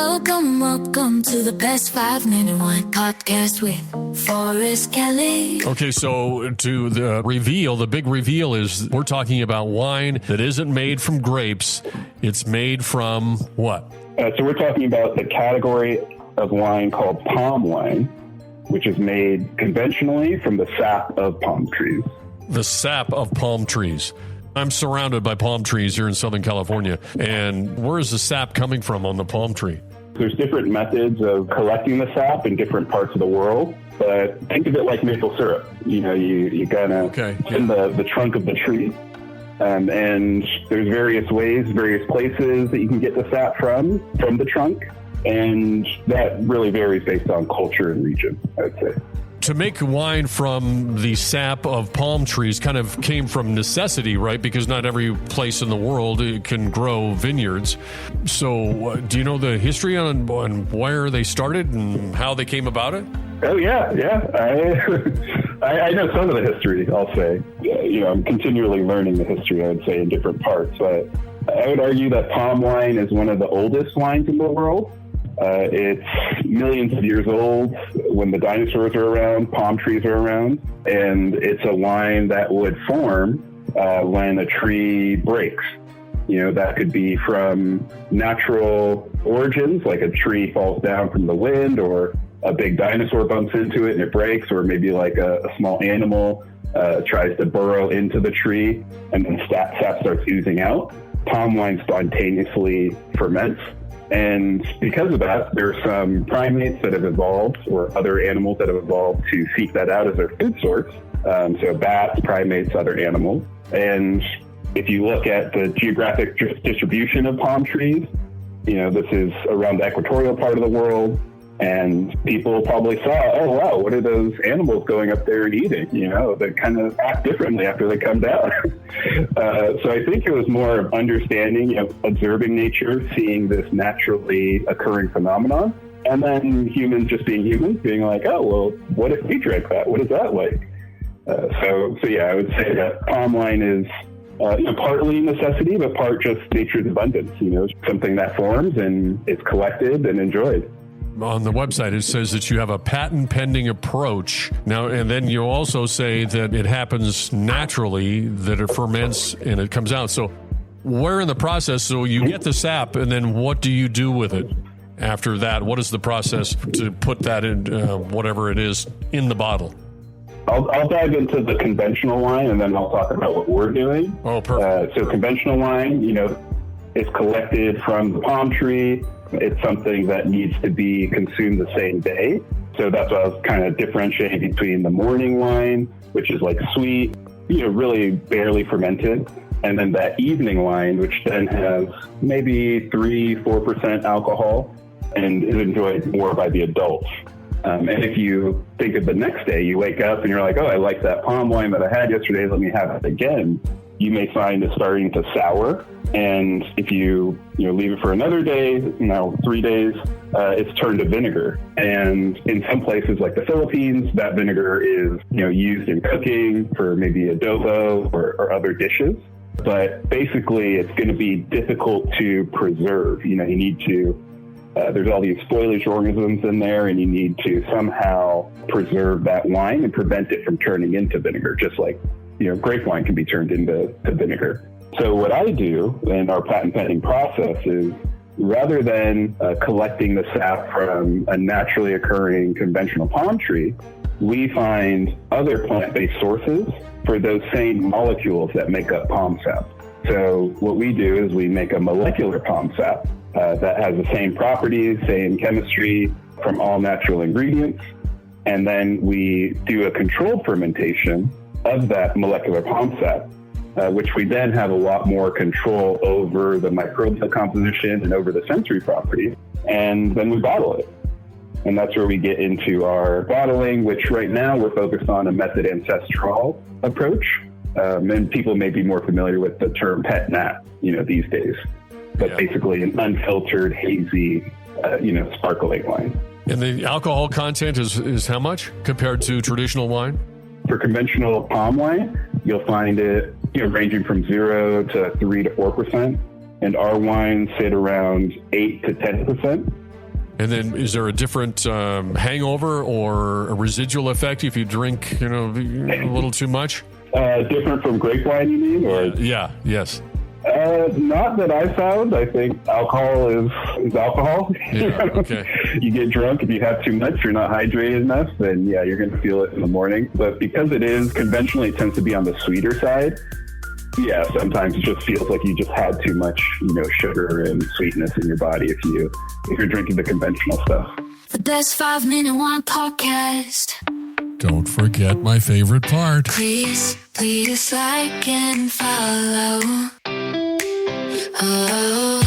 Welcome to the Best 5 Minute Wine Podcast with Forrest Kelly. Okay, so to the reveal, the big reveal is we're talking about wine that isn't made from grapes. It's made from what? So we're talking about the category of wine called palm wine, which is made conventionally from the sap of palm trees. The sap of palm trees. I'm surrounded by palm trees here in Southern California. And where is the sap coming from on the palm tree? There's different methods of collecting the sap in different parts of the world, but think of it like maple syrup. You know, you kind of in the trunk of the tree. And there's various ways, various places that you can get the sap from the trunk. And that really varies based on culture and region, I would say. To make wine from the sap of palm trees kind of came from necessity, right? Because not every place in the world can grow vineyards. So do you know the history on where they started and how they came about it? Oh, yeah. I know some of the history, I'll say. You know, I'm continually learning the history, I would say, in different parts. But I would argue that palm wine is one of the oldest wines in the world. It's millions of years old. When the dinosaurs are around, palm trees are around, and it's a wine that would form when a tree breaks. You know, that could be from natural origins, like a tree falls down from the wind, or a big dinosaur bumps into it and it breaks, or maybe like a small animal tries to burrow into the tree and then sap starts oozing out. Palm wine spontaneously ferments. And because of that, there are some primates that have evolved, or other animals that have evolved to seek that out as their food source. So bats, primates, other animals. And if you look at the geographic distribution of palm trees, you know, this is around the equatorial part of the world. And people probably saw, oh, wow, what are those animals going up there and eating? You know, they kind of act differently after they come down. So I think it was more of understanding, observing nature, seeing this naturally occurring phenomenon. And then humans just being humans, being like, oh, well, what if we drank that? What is that like? So yeah, I would say that palm wine is partly necessity, but part just nature's abundance, something that forms and is collected and enjoyed. On the website, it says that you have a patent-pending approach. Now, and then you also say that it happens naturally, that it ferments and it comes out. So where in the process, so you get the sap, and then what do you do with it after that? What is the process to put that in, whatever it is, in the bottle? I'll dive into the conventional wine, and then I'll talk about what we're doing. Oh, perfect. So conventional wine, is collected from the palm tree. It's something that needs to be consumed the same day. So that's what I was kind of differentiating between the morning wine, which is like sweet, really barely fermented. And then that evening wine, which then has maybe 3-4% alcohol and is enjoyed more by the adults. And if you think of the next day, you wake up and you're like, oh, I like that palm wine that I had yesterday. Let me have it again. You may find it starting to sour. And if you leave it for another day, 3 days, it's turned to vinegar. And in some places like the Philippines, that vinegar is used in cooking for maybe adobo or other dishes. But basically, it's going to be difficult to preserve. You need to, there's all these spoilage organisms in there, and you need to somehow preserve that wine and prevent it from turning into vinegar, just like grape wine can be turned into vinegar. So what I do in our patent pending process is, rather than collecting the sap from a naturally occurring conventional palm tree, we find other plant-based sources for those same molecules that make up palm sap. So what we do is we make a molecular palm sap that has the same properties, same chemistry from all natural ingredients. And then we do a controlled fermentation of that molecular palm sap, which we then have a lot more control over the microbial composition and over the sensory properties. And then we bottle it. And that's where we get into our bottling, which right now we're focused on a method ancestral approach. And people may be more familiar with the term pet-nat, these days. But basically an unfiltered, hazy, sparkling wine. And the alcohol content is how much compared to traditional wine? For conventional palm wine, you'll find it ranging from 0 to 3 to 4%, and our wines sit around 8 to 10%. And then is there a different hangover or a residual effect if you drink, a little too much? Different from grape wine, you mean? Or Yeah, yes. Not that I found. I think alcohol is alcohol. Yeah, okay. You get drunk if you have too much, you're not hydrated enough, then yeah, you're going to feel it in the morning. But because it is, conventionally it tends to be on the sweeter side. Yeah, sometimes it just feels like you just had too much, sugar and sweetness in your body if you're drinking the conventional stuff. The best 5-minute wine podcast. Don't forget my favorite part. Please like and follow. Oh.